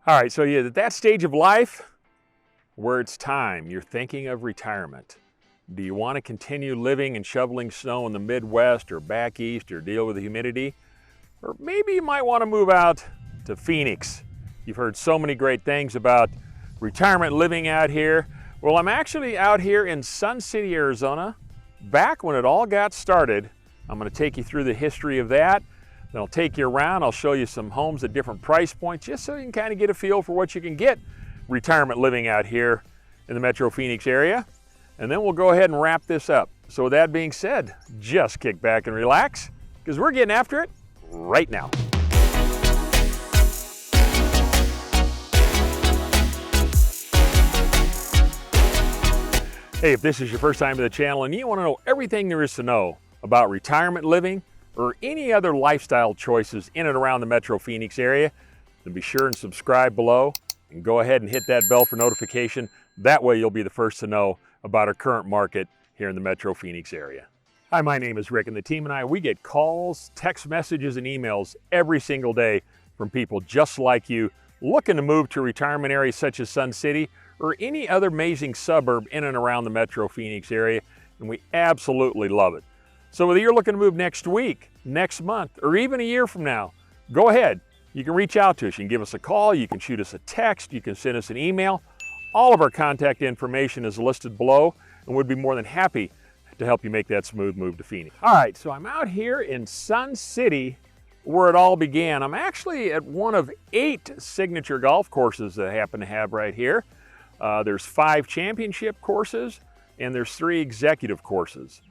All right, so you're at that stage of life where it's time. You're thinking of retirement. Do you want to continue living and shoveling snow in the Midwest or back east or deal with the humidity? Or maybe you might want to move out to Phoenix. You've heard so many great things about retirement living out here. Well, I'm actually out here in Sun City, Arizona. Back when it all got started, I'm going to take you through the history of that. Then I'll take you around. I'll show you some homes at different price points just so you can kind of get a feel for what you can get retirement living out here in the Metro Phoenix area. And then we'll go ahead and wrap this up. So with that being said, just kick back and relax because we're getting after it right now. Hey, if this is your first time to the channel and you want to know everything there is to know about retirement living or any other lifestyle choices in and around the Metro Phoenix area, then be sure and subscribe below and go ahead and hit that bell for notification. That way you'll be the first to know about our current market here in the Metro Phoenix area. Hi, my name is Rick, and the team and we get calls, text messages, and emails every single day from people just like you looking to move to retirement areas such as Sun City or any other amazing suburb in and around the Metro Phoenix area, and we absolutely love it. So whether you're looking to move next week, next month, or even a year from now, go ahead. You can reach out to us. You can give us a call, you can shoot us a text, you can send us an email. All of our contact information is listed below, and we'd be more than happy to help you make that smooth move to Phoenix. All right, so I'm out here in Sun City where it all began. I'm actually at one of 8 signature golf courses that I happen to have right here. There's 5 championship courses and there's 3 executive courses.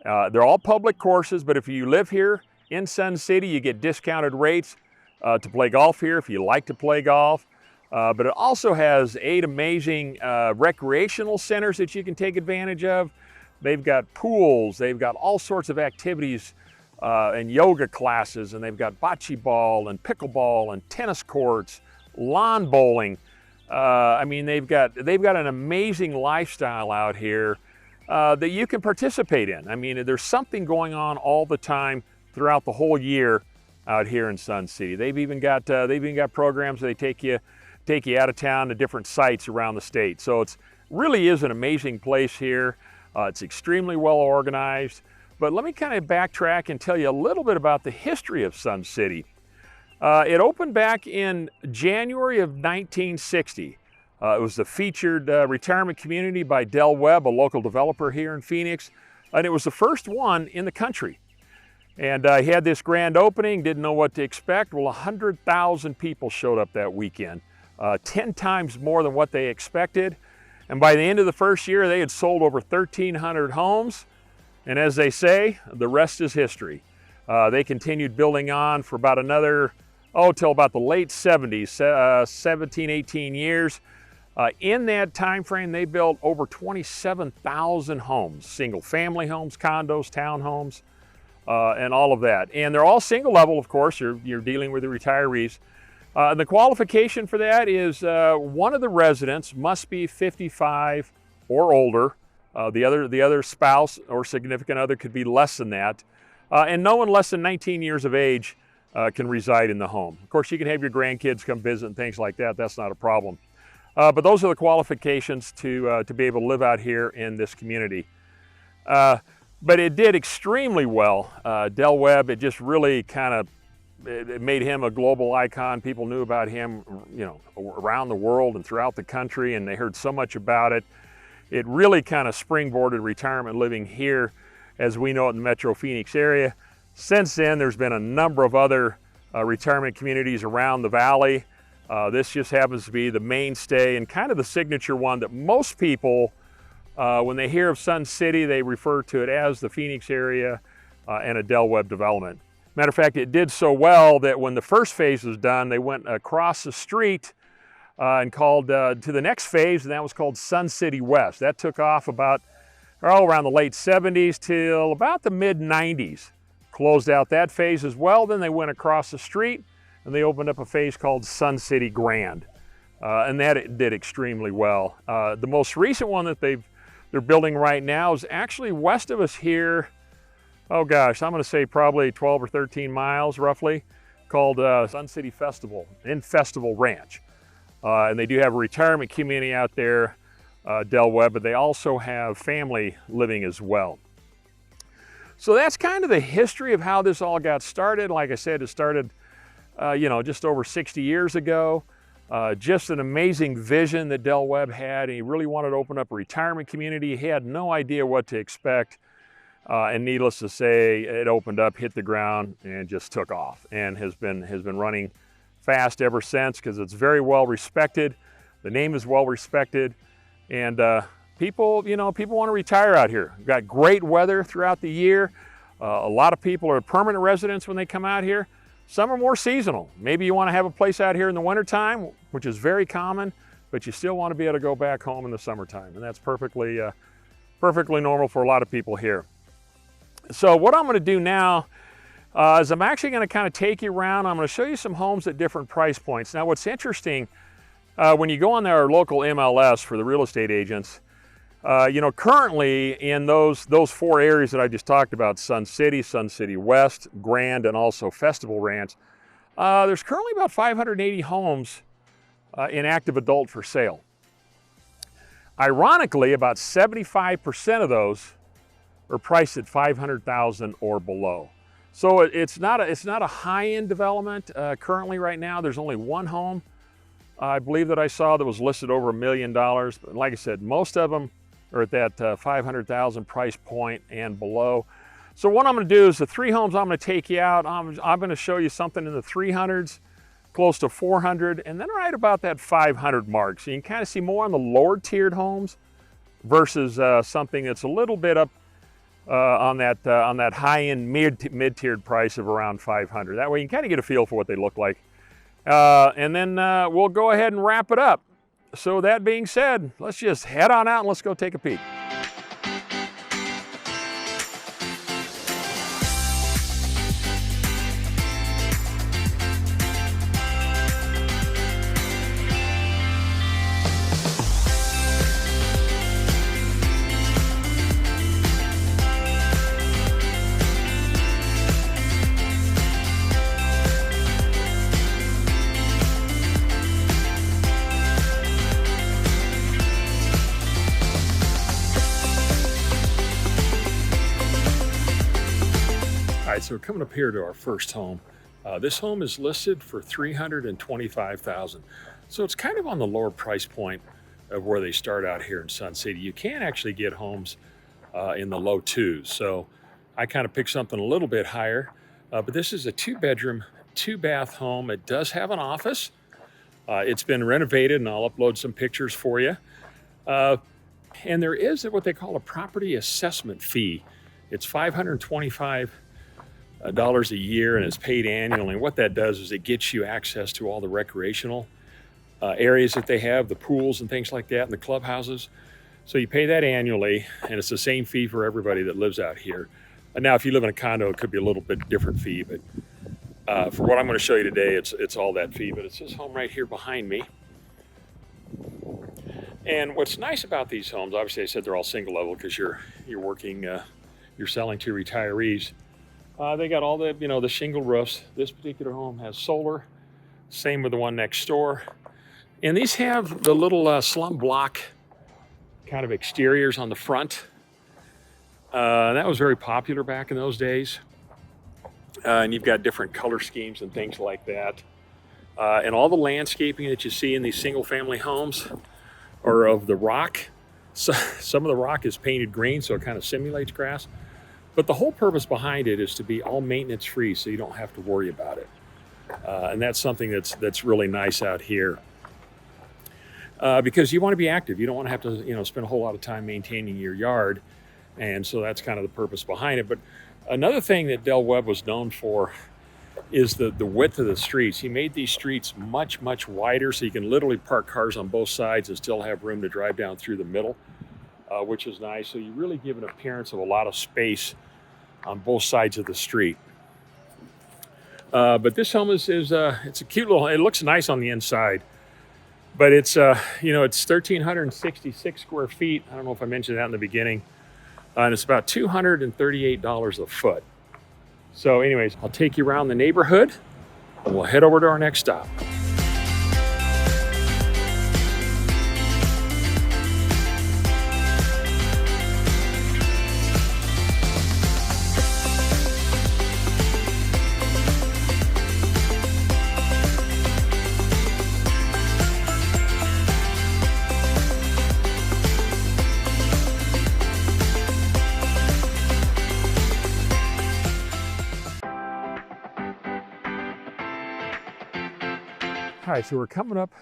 They're all public courses, but if you live here in Sun City, you get discounted rates to play golf here if you like to play golf. But it also has 8 amazing recreational centers that you can take advantage of. They've got pools, they've got all sorts of activities and yoga classes, and they've got bocce ball and pickleball and tennis courts, lawn bowling. I mean, they've got an amazing lifestyle out here that you can participate in. I mean, there's something going on all the time throughout the whole year out here in Sun City. They've even got programs where they take you out of town to different sites around the state. So it really is an amazing place here. It's extremely well organized. But let me kind of backtrack and tell you a little bit about the history of Sun City. It opened back in January of 1960. It was the featured retirement community by Del Webb, a local developer here in Phoenix, and it was the first one in the country. And he had this grand opening, didn't know what to expect. Well, 100,000 people showed up that weekend, 10 times more than what they expected. And by the end of the first year, they had sold over 1,300 homes. And as they say, the rest is history. They continued building on for about another, till about the late 70s, 17, 18 years. In that time frame, they built over 27,000 homes, single family homes, condos, townhomes, and all of that. And they're all single level, of course. You're dealing with the retirees. And the qualification for that is one of the residents must be 55 or older. The other spouse or significant other could be less than that. And no one less than 19 years of age can reside in the home. Of course, you can have your grandkids come visit and things like that. That's not a problem. But those are the qualifications to be able to live out here in this community. But it did extremely well. Del Webb, it just really it made him a global icon. People knew about him, around the world and throughout the country, and they heard so much about it. It really kind of springboarded retirement living here as we know it in the Metro Phoenix area. Since then, there's been a number of other retirement communities around the valley. This just happens to be the mainstay and kind of the signature one that most people, when they hear of Sun City, they refer to it as the Phoenix area and a Del Webb development. Matter of fact, it did so well that when the first phase was done, they went across the street and called to the next phase, and that was called Sun City West. That took off around the late 70s till about the mid 90s. Closed out that phase as well. Then they went across the street and they opened up a phase called Sun City Grand. And that did extremely well. The most recent one that they're building right now is actually west of us here. Oh gosh, I'm gonna say probably 12 or 13 miles roughly, called Sun City Festival in Festival Ranch. And they do have a retirement community out there, Del Webb, but they also have family living as well. So that's kind of the history of how this all got started. Like I said, it started, just over 60 years ago. Just an amazing vision that Del Webb had. And he really wanted to open up a retirement community. He had no idea what to expect. And needless to say, it opened up, hit the ground, and just took off, and has been running fast ever since, because it's very well respected. The name is well respected, and people want to retire out here. We've got great weather throughout the year. A lot of people are permanent residents when they come out here. Some are more seasonal. Maybe you want to have a place out here in the wintertime, which is very common, but you still want to be able to go back home in the summertime, and that's perfectly normal for a lot of people here. So what I'm going to do now is I'm actually going to kind of take you around. I'm going to show you some homes at different price points. Now, what's interesting, when you go on our local MLS for the real estate agents, currently in those 4 areas that I just talked about, Sun City West, Grand, and also Festival Ranch, there's currently about 580 homes in active adult for sale. Ironically, about 75% of those are priced at $500,000 or below. So it's not a high-end development. Currently right now, there's only 1 home I believe that I saw that was listed over $1 million. But like I said, most of them are at that $500,000 price point and below. So what I'm going to do is the 3 homes I'm going to take you out, I'm going to show you something in the 300s, close to 400, and then right about that 500 mark. So you can kind of see more on the lower tiered homes versus something that's a little bit up on that high-end mid-tiered price of around 500. That way you can kind of get a feel for what they look like. And then we'll go ahead and wrap it up. So that being said, let's just head on out and let's go take a peek. All right, so we're coming up here to our first home. This home is listed for $325,000. So it's kind of on the lower price point of where they start out here in Sun City. You can actually get homes in the low 2s. So I kind of picked something a little bit higher. But this is a 2-bedroom, 2-bath home. It does have an office. It's been renovated, and I'll upload some pictures for you. And there is what they call a property assessment fee. It's $525 a year, and it's paid annually. And what that does is it gets you access to all the recreational areas that they have, the pools and things like that, and the clubhouses. So you pay that annually, and it's the same fee for everybody that lives out here. Now, if you live in a condo, it could be a little bit different fee, but for what I'm going to show you today, it's all that fee. But it's this home right here behind me. And what's nice about these homes, obviously I said they're all single level because you're working, you're selling to retirees. They got all the shingle roofs. This particular home has solar. Same with the one next door. And these have the little slum block kind of exteriors on the front. That was very popular back in those days. And you've got different color schemes and things like that. And all the landscaping that you see in these single family homes are of the rock. So, some of the rock is painted green, so it kind of simulates grass. But the whole purpose behind it is to be all maintenance free, so you don't have to worry about it. And that's something that's really nice out here. Because you want to be active. You don't want to have to spend a whole lot of time maintaining your yard. And so that's kind of the purpose behind it. But another thing that Del Webb was known for is the width of the streets. He made these streets much, much wider, so you can literally park cars on both sides and still have room to drive down through the middle, which is nice. So you really give an appearance of a lot of space on both sides of the street. But this home it's a cute little, it looks nice on the inside, but it's, it's 1,366 square feet. I don't know if I mentioned that in the beginning. And it's about $238 a foot. So anyways, I'll take you around the neighborhood and we'll head over to our next stop. right, so we're coming up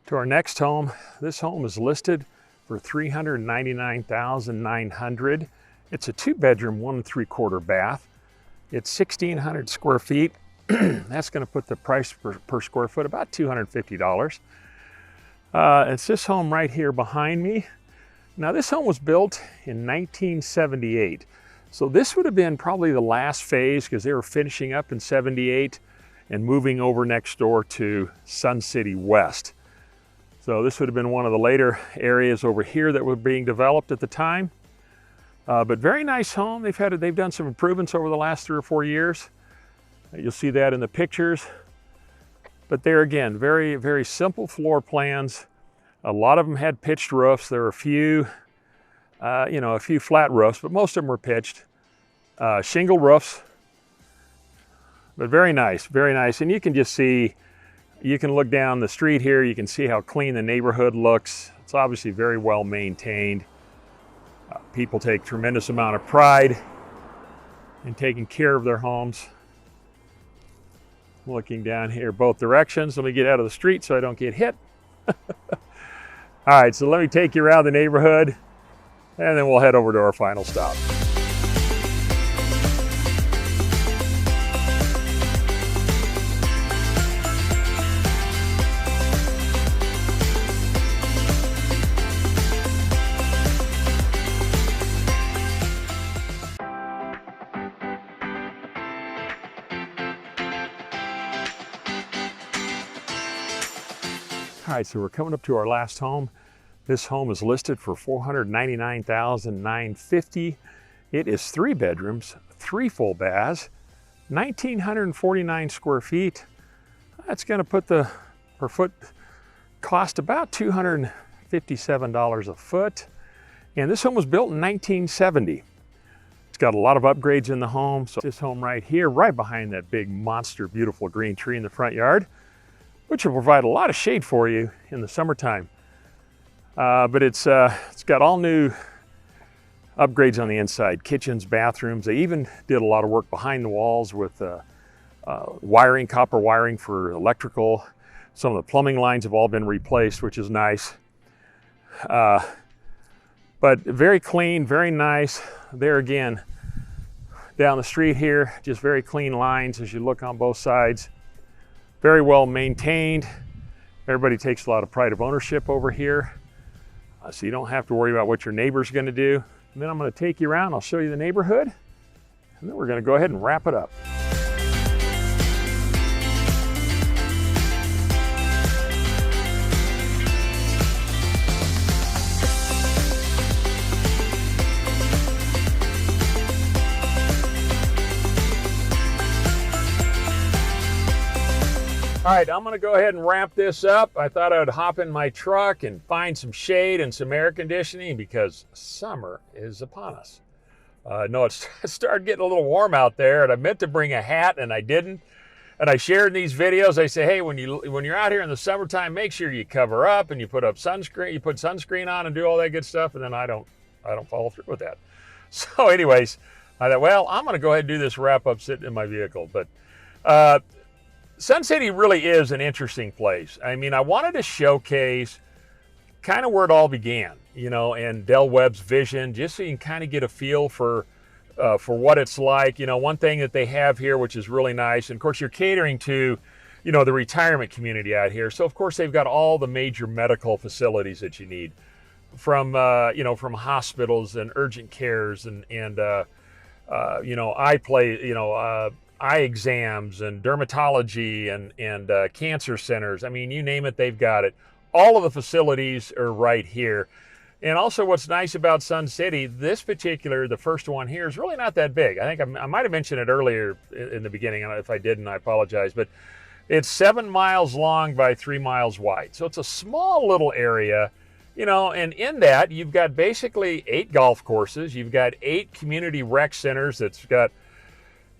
to our next home. This home is listed for $399,900. It's a 2-bedroom, 1 3/4 bath. It's 1,600 square feet. That's going to put the price per square foot about $250. It's this home right here behind me. Now this home was built in 1978. So this would have been probably the last phase because they were finishing up in 78 and moving over next door to Sun City West. So this would have been one of the later areas over here that were being developed at the time. But very nice home. They've done some improvements over the last 3 or 4 years. You'll see that in the pictures. But there again, very, very simple floor plans. A lot of them had pitched roofs. There were a few flat roofs, but most of them were pitched. Shingle roofs, but very nice, very nice. And you can just see, you can look down the street here, you can see how clean the neighborhood looks. It's obviously very well maintained. People take tremendous amount of pride in taking care of their homes. Looking down here both directions. Let me get out of the street so I don't get hit. All right, so let me take you around the neighborhood and then we'll head over to our final stop. All right, so we're coming up to our last home. This home is listed for $499,950. It is 3 bedrooms, 3 full baths, 1,949 square feet. That's going to put the per foot cost about $257 a foot. And this home was built in 1970. It's got a lot of upgrades in the home. So this home right here, right behind that big monster, beautiful green tree in the front yard, which will provide a lot of shade for you in the summertime. But it's got all new upgrades on the inside, kitchens, bathrooms. They even did a lot of work behind the walls with wiring, copper wiring for electrical. Some of the plumbing lines have all been replaced, which is nice. But very clean, very nice. There again, down the street here, just very clean lines as you look on both sides. Very well maintained. Everybody takes a lot of pride of ownership over here. So you don't have to worry about what your neighbor's gonna do. And then I'm gonna take you around, I'll show you the neighborhood, and then we're gonna go ahead and wrap it up. All right, I'm gonna go ahead and wrap this up. I thought I would hop in my truck and find some shade and some air conditioning because summer is upon us. No, it started getting a little warm out there, and I meant to bring a hat and I didn't. And I shared in these videos, I say, hey, when you're out here in the summertime, make sure you cover up and you put up sunscreen, you put sunscreen on and do all that good stuff, and then I don't follow through with that. So anyways, I thought, well, I'm gonna go ahead and do this wrap up sitting in my vehicle. But Sun City really is an interesting place. I mean, I wanted to showcase kind of where it all began, you know, and Del Webb's vision, just so you can kind of get a feel for what it's like. You know, one thing that they have here, which is really nice, and of course you're catering to, you know, the retirement community out here. So of course they've got all the major medical facilities that you need, from you know, from hospitals and urgent cares and you know, eye exams and dermatology and cancer centers. I mean, you name it, they've got it. All of the facilities are right here. And also what's nice about Sun City, this particular, the first one here, is really not that big. I think I might have mentioned it earlier in the beginning, and if I didn't, I apologize, but it's 7 miles long by 3 miles wide. So it's a small little area, you know, and in that you've got basically 8 golf courses. You've got 8 community rec centers that's got,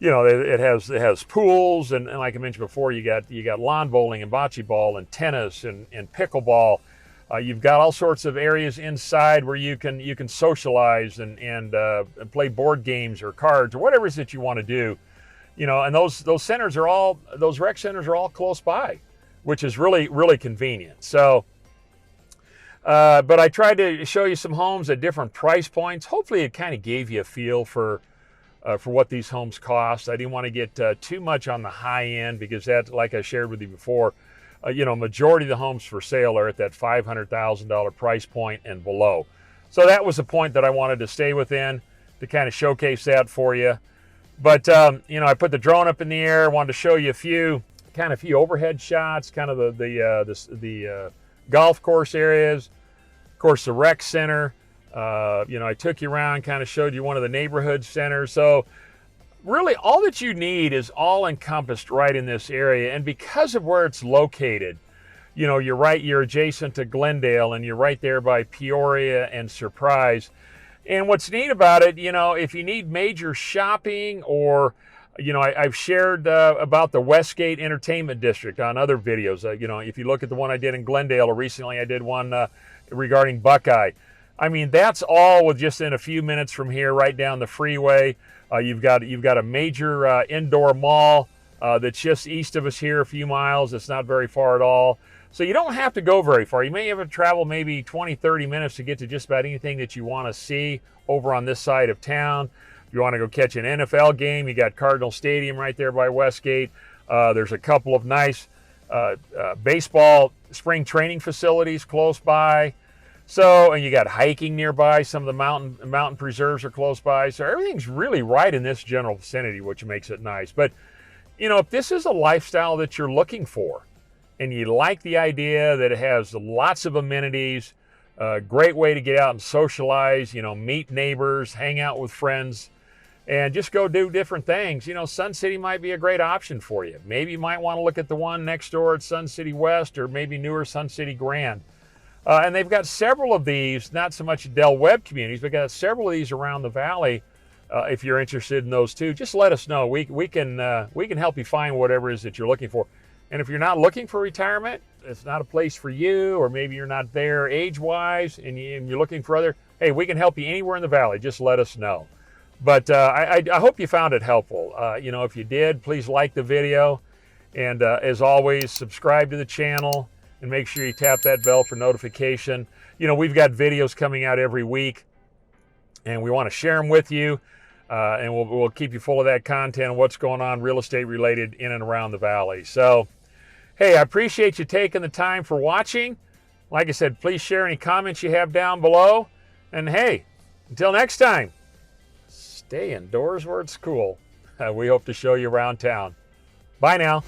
you know, it has pools, and like I mentioned before, you got lawn bowling and bocce ball and tennis and pickleball. You've got all sorts of areas inside where you can socialize and play board games or cards or whatever it is that you want to do. You know, and those rec centers are all close by. which is really, really convenient. So, but I tried to show you some homes at different price points. Hopefully it kind of gave you a feel for what these homes cost. I didn't want to get too much on the high end, because that, like I shared with you before, majority of the homes for sale are at that $500,000 price point and below. So that was the point that I wanted to stay within, to kind of showcase that for you. But, I put the drone up in the air, wanted to show you a few overhead shots, kind of the golf course areas, of course, the rec center. I took you around, kind of showed you one of the neighborhood centers. So really all that you need is all encompassed right in this area. And because of where it's located, you're adjacent to Glendale, and you're right there by Peoria and Surprise. And what's neat about it, if you need major shopping, or, I've shared about the Westgate Entertainment District on other videos. If you look at the one I did in Glendale, or recently I did one regarding Buckeye. I mean, that's all within a few minutes from here, right down the freeway. You've got a major indoor mall that's just east of us here, a few miles. It's not very far at all. So you don't have to go very far. You may have to travel maybe 20, 30 minutes to get to just about anything that you want to see over on this side of town. If you want to go catch an NFL game, you got Cardinal Stadium right there by Westgate. There's a couple of nice baseball spring training facilities close by. So, and you got hiking nearby. Some of the mountain preserves are close by. So everything's really right in this general vicinity, which makes it nice. But, if this is a lifestyle that you're looking for, and you like the idea that it has lots of amenities, a great way to get out and socialize, meet neighbors, hang out with friends, and just go do different things, Sun City might be a great option for you. Maybe you might want to look at the one next door at Sun City West, or maybe newer Sun City Grand. And they've got several of these, not so much Del Webb communities, but got several of these around the valley. If you're interested in those too, just let us know. We can help you find whatever it is that you're looking for. And if you're not looking for retirement, it's not a place for you, or maybe you're not there age-wise, and you're looking for other, hey, we can help you anywhere in the valley. Just let us know. But I hope you found it helpful. If you did, please like the video. And as always, subscribe to the channel, and make sure you tap that bell for notification. We've got videos coming out every week, and we want to share them with you. And we'll keep you full of that content and what's going on real estate related in and around the valley. So, hey, I appreciate you taking the time for watching. Like I said, please share any comments you have down below. And hey, until next time, stay indoors where it's cool. We hope to show you around town. Bye now.